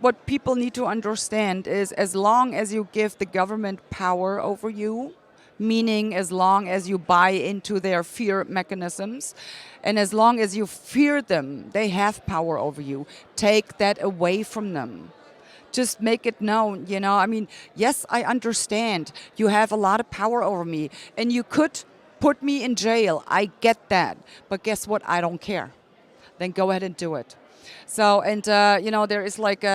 what people need to understand is as long as you give the government power over you, meaning as long as you buy into their fear mechanisms, and as long as you fear them, they have power over you. Take that away from them. Just make it known, I mean, yes, I understand. You have a lot of power over me, and you could put me in jail. I get that. But guess what? I don't care. Then go ahead and do it. So, and, there is like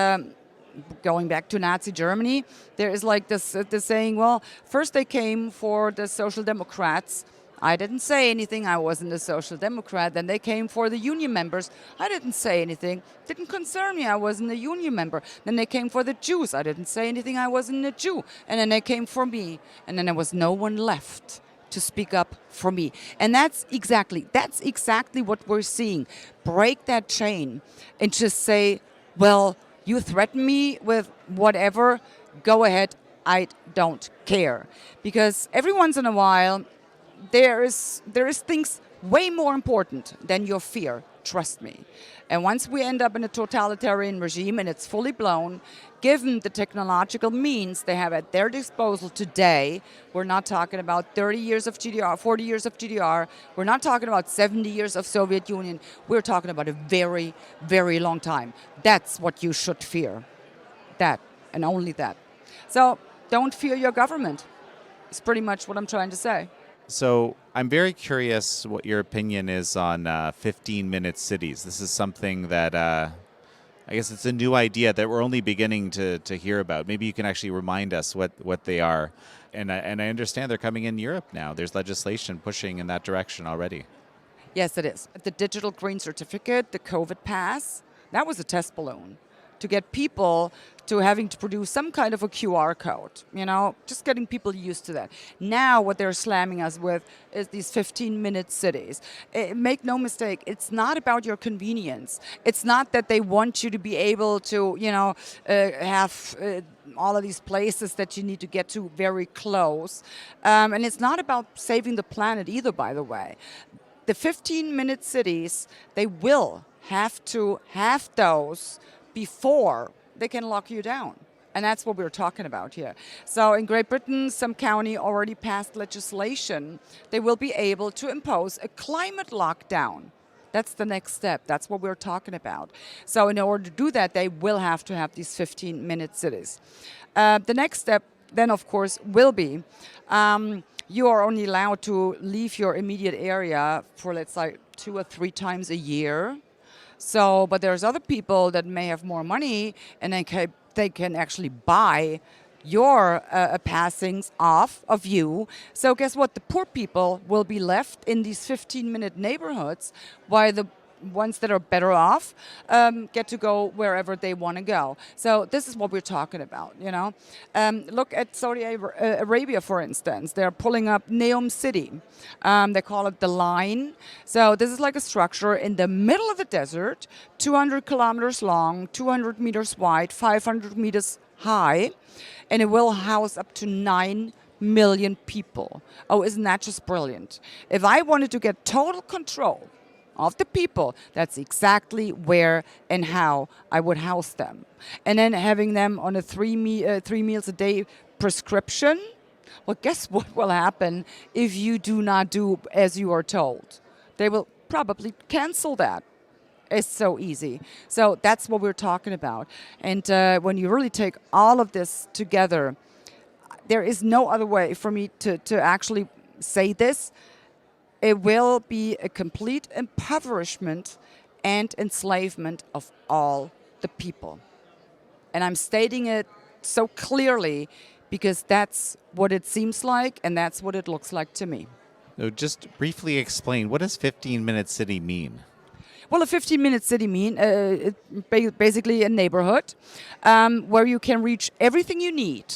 going back to Nazi Germany, there is like this saying, well, first they came for the Social Democrats. I didn't say anything. I wasn't a Social Democrat. Then they came for the union members. I didn't say anything. Didn't concern me. I wasn't a union member. Then they came for the Jews. I didn't say anything. I wasn't a Jew. And then they came for me. And then there was no one left to speak up for me. And that's exactly what we're seeing. Break that chain and just say, well, you threaten me with whatever, go ahead, I don't care. Because every once in a while, there is things way more important than your fear, trust me. And once we end up in a totalitarian regime and it's fully blown, given the technological means they have at their disposal today, we're not talking about 30 years of GDR, 40 years of GDR, we're not talking about 70 years of Soviet Union, we're talking about a very, very long time. That's what you should fear. That, and only that. So don't fear your government. It's pretty much what I'm trying to say. So I'm very curious what your opinion is on 15-minute cities. This is something that I guess it's a new idea that we're only beginning to hear about. Maybe you can actually remind us what they are. And I understand they're coming in Europe now. There's legislation pushing in that direction already. Yes, it is. The digital green certificate, the COVID pass, that was a test balloon to get people to having to produce some kind of a QR code, just getting people used to that. Now what they're slamming us with is these 15-minute cities. Make no mistake, it's not about your convenience. It's not that they want you to be able to, have all of these places that you need to get to very close. And it's not about saving the planet either, by the way. The 15-minute cities, they will have to have those before they can lock you down. And that's what we're talking about here. So in Great Britain, some county already passed legislation. They will be able to impose a climate lockdown. That's the next step. That's what we're talking about. So in order to do that, they will have to have these 15-minute cities. The next step then, of course, will be you are only allowed to leave your immediate area for, let's say, 2 or 3 times a year. So, but there's other people that may have more money and they can actually buy your passings off of you. So guess what? The poor people will be left in these 15-minute neighborhoods while the ones that are better off get to go wherever they want to go. So this is what we're talking about, Look at Saudi Arabia, for instance. They're pulling up Neom City. They call it the Line. So this is like a structure in the middle of the desert, 200 kilometers long, 200 meters wide, 500 meters high, and it will house up to 9 million people. Oh, isn't that just brilliant? If I wanted to get total control of the people, that's exactly where and how I would house them. And then having them on a 3 meals a day prescription, well, guess what will happen if you do not do as you are told? They will probably cancel that. It's so easy. So that's what we're talking about. And when you really take all of this together, there is no other way for me to actually say this. It will be a complete impoverishment and enslavement of all the people. And I'm stating it so clearly because that's what it seems like and that's what it looks like to me. So just briefly explain, what does 15-minute city mean? Well, a 15-minute city mean basically a neighborhood where you can reach everything you need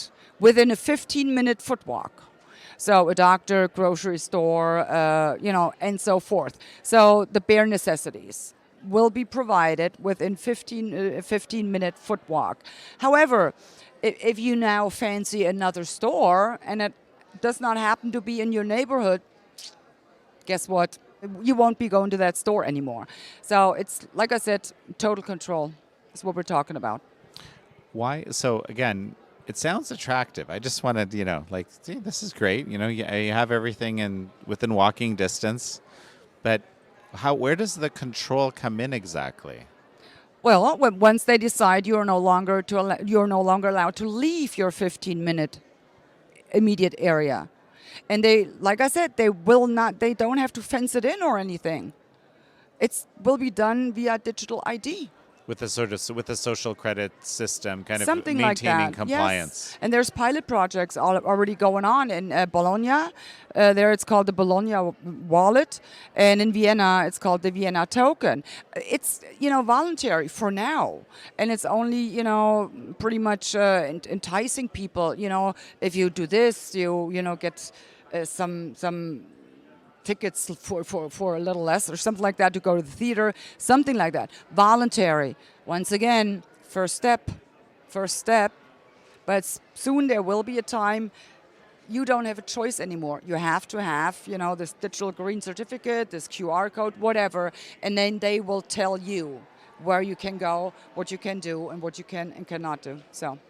within a 15-minute foot walk. So a doctor, grocery store, and so forth. So the bare necessities will be provided within 15-minute foot walk. However, if you now fancy another store and it does not happen to be in your neighborhood, guess what? You won't be going to that store anymore. So it's, like I said, total control is what we're talking about. Why? So again, it sounds attractive. I just wanted, like, see, this is great. You have everything within walking distance, but where does the control come in exactly? Well, once they decide you're no longer allowed to leave your 15-minute immediate area, and they, like I said, they don't have to fence it in or anything. It will be done via digital ID. With a social credit system, kind of Something like maintaining that. compliance. Yes. And there's pilot projects already going on in Bologna. There it's called the Bologna wallet. And in Vienna, it's called the Vienna token. It's, voluntary for now. And it's only, pretty much enticing people. If you do this, get some tickets for a little less or something like that to go to the theater, something like that. Voluntary. Once again, first step. But soon there will be a time you don't have a choice anymore. You have to have, this digital green certificate, this QR code, whatever, and then they will tell you where you can go, what you can do, and what you can and cannot do. So.